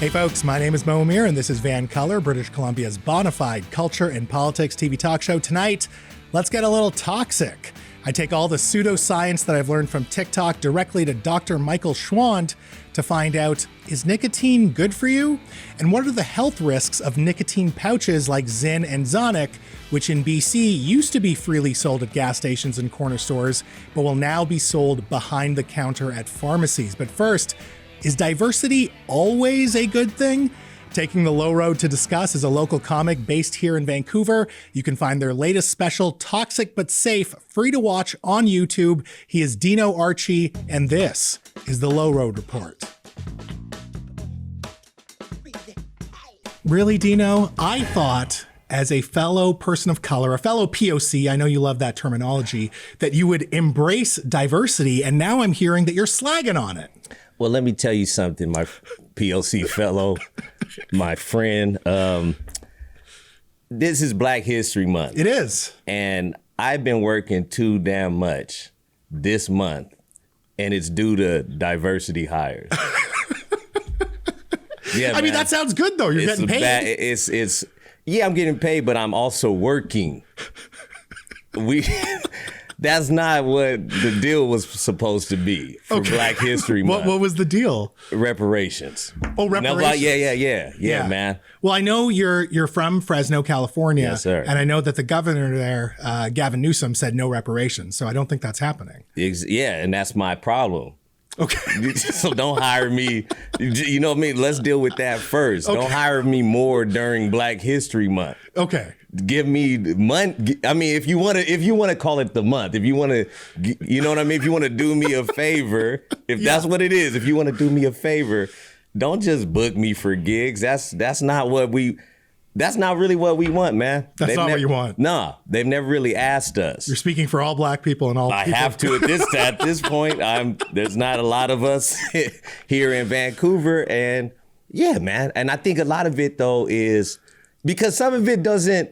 Hey folks, my name is Mo Amir and this is VANCOLOUR, British Columbia's bona fide culture and politics TV talk show. Tonight, let's get a little toxic. I take all the pseudoscience that I've learned from TikTok directly to Dr. Michael Schwand to find out, is nicotine good for you? And what are the health risks of nicotine pouches like Zyn and Zonic, which in BC used to be freely sold at gas stations and corner stores, but will now be sold behind the counter at pharmacies. But first, is diversity always a good thing? Taking the low road to discuss is a local comic based here in Vancouver. You can find their latest special, Toxic But Safe, free to watch on YouTube. He is Dino Archie, and this is the Low Road Report. Really, Dino? I thought, as a fellow person of color, a fellow POC, I know you love that terminology, that you would embrace diversity, and now I'm hearing that you're slagging on it. Well, let me tell you something, my POC fellow, my friend. This is Black History Month. It is. And I've been working too damn much this month, and it's due to diversity hires. Yeah, I mean, that sounds good, though. You're getting paid. Yeah, I'm getting paid, but I'm also working. That's not what the deal was supposed to be for Black History Month. What was the deal? Reparations. Oh, reparations. Yeah, man. Well, I know you're from Fresno, California. Yes, sir. And I know that the governor there, Gavin Newsom, said no reparations. So I don't think that's happening. Yeah, and that's my problem. Okay. So don't hire me. You know what I mean? Let's deal with that first. Okay. Don't hire me more during Black History Month. Okay. Give me month. I mean, if you want to call it the month, if you want to, you know what I mean? If you want to do me a favor, if that's what it is, if you want to do me a favor, don't just book me for gigs. That's not really what we want, man. That's not what you want. No, they've never really asked us. You're speaking for all Black people and all I people. have to at this point. There's not a lot of us here in Vancouver, and yeah, man. And I think a lot of it though is because some of it doesn't.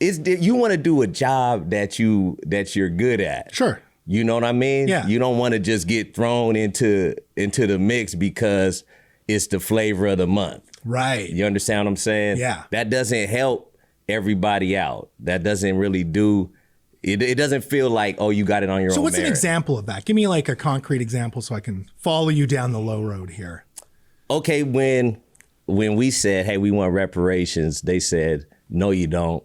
You want to do a job that you're good at. Sure. You know what I mean? Yeah. You don't want to just get thrown into the mix because it's the flavor of the month. Right. You understand what I'm saying? Yeah. That doesn't help everybody out. That doesn't really do. It doesn't feel like, oh, you got it on your own. So what's merit. an example of that? Give me like a concrete example so I can follow you down the low road here. Okay, when we said, hey, we want reparations, they said, no, you don't.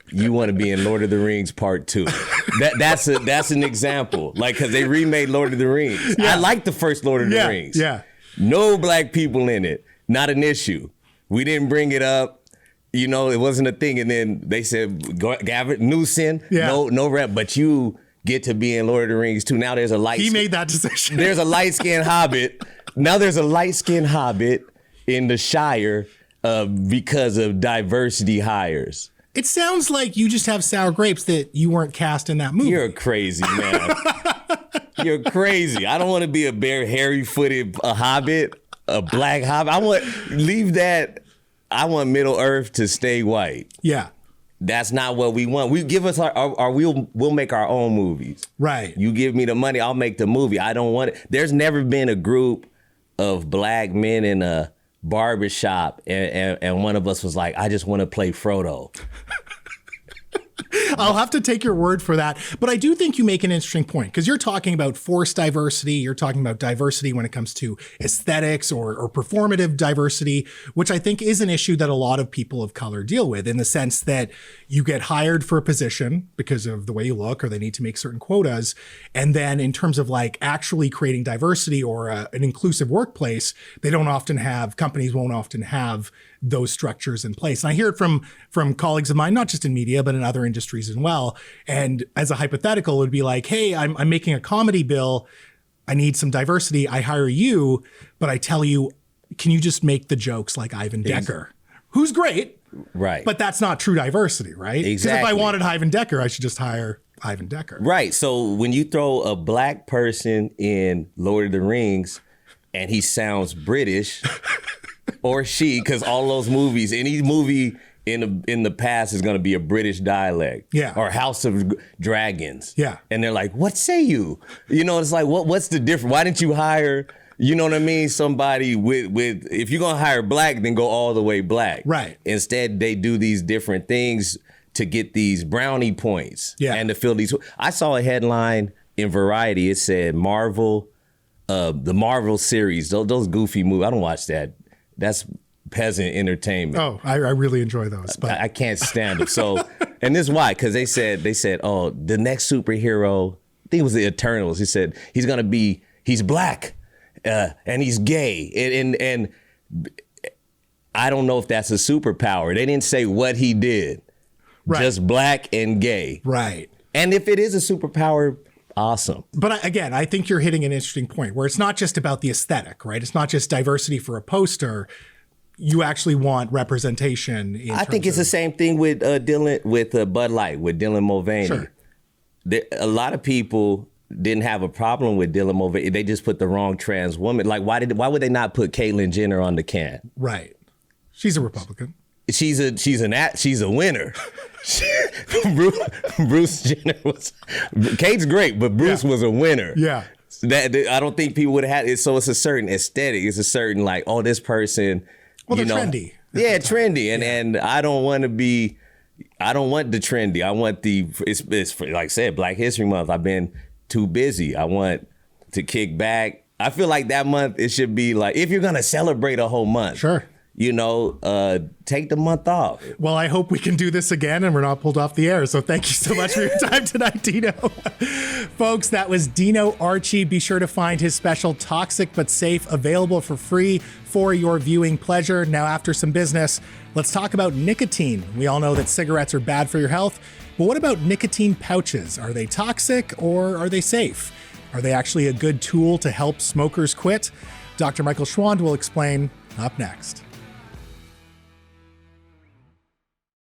You want to be in Lord of the Rings Part 2. That's an example. Like, because they remade Lord of the Rings. Yeah. I like the first Lord of the Rings. Yeah. No Black people in it. Not an issue. We didn't bring it up. You know, it wasn't a thing. And then they said, Gavin Newsom, no rep, but you get to be in Lord of the Rings too. Now there's a light. He made that decision. There's a light-skinned hobbit. Now there's a light-skinned hobbit in the Shire because of diversity hires. It sounds like you just have sour grapes that you weren't cast in that movie. You're crazy, man. You're crazy. I don't want to be a bare, hairy-footed hobbit, a black hobbit. Leave that. I want Middle Earth to stay white. Yeah. That's not what we want. We'll make our own movies. Right. You give me the money, I'll make the movie. I don't want it. There's never been a group of Black men in a barbershop and one of us was like, I just want to play Frodo. I'll have to take your word for that. But I do think you make an interesting point because you're talking about forced diversity. You're talking about diversity when it comes to aesthetics or performative diversity, which I think is an issue that a lot of people of color deal with in the sense that you get hired for a position because of the way you look or they need to make certain quotas. And then in terms of like actually creating diversity or an inclusive workplace, companies won't often have those structures in place. And I hear it from colleagues of mine, not just in media, but in other industries as well. And as a hypothetical, it would be like, hey, I'm making a comedy bill. I need some diversity. I hire you, but I tell you, can you just make the jokes like Ivan Decker, who's great, right? But that's not true diversity, right? Exactly. Because if I wanted Ivan Decker, I should just hire Ivan Decker. Right. So when you throw a Black person in Lord of the Rings and he sounds British, or she, because all those movies, any movie in the past is going to be a British dialect. Yeah. Or House of Dragons. Yeah. And they're like, what say you? You know, it's like, what's the difference? Why didn't you hire you know what I mean? Somebody with if you're gonna hire black, then go all the way black. Right. Instead, they do these different things to get these brownie points. Yeah. And to fill these. I saw a headline in Variety. It said Marvel, the Marvel series, those goofy movies. I don't watch that. That's peasant entertainment. Oh, I really enjoy those. But I can't stand them. So, and this is why, because they said, oh, the next superhero, I think it was the Eternals. He said he's black, and he's gay, and I don't know if that's a superpower. They didn't say what he did, right. Just black and gay, right. And if it is a superpower, awesome. But again, I think you're hitting an interesting point where it's not just about the aesthetic, right? It's not just diversity for a poster. You actually want representation. I think it's the same thing with Bud Light, with Dylan Mulvaney. Sure. A lot of people didn't have a problem with Dylan Mulvaney. They just put the wrong trans woman. Like, why would they not put Caitlyn Jenner on the can? Right. She's a Republican. She's a winner. Bruce Jenner was. Kate's great, but Bruce was a winner. Yeah. That I don't think people would have had it. So it's a certain aesthetic. It's a certain like, oh, this person. Well, they're trendy. Yeah, trendy, and I don't want to be. I don't want the trendy. I want it's like I said, Black History Month. I've been too busy. I want to kick back. I feel like that month it should be like, if you're gonna celebrate a whole month, sure. Take the month off. Well, I hope we can do this again and we're not pulled off the air. So thank you so much for your time tonight, Dino. Folks, that was Dino Archie. Be sure to find his special Toxic But Safe available for free for your viewing pleasure. Now, after some business, let's talk about nicotine. We all know that cigarettes are bad for your health, but what about nicotine pouches? Are they toxic or are they safe? Are they actually a good tool to help smokers quit? Dr. Michael Schwand will explain up next.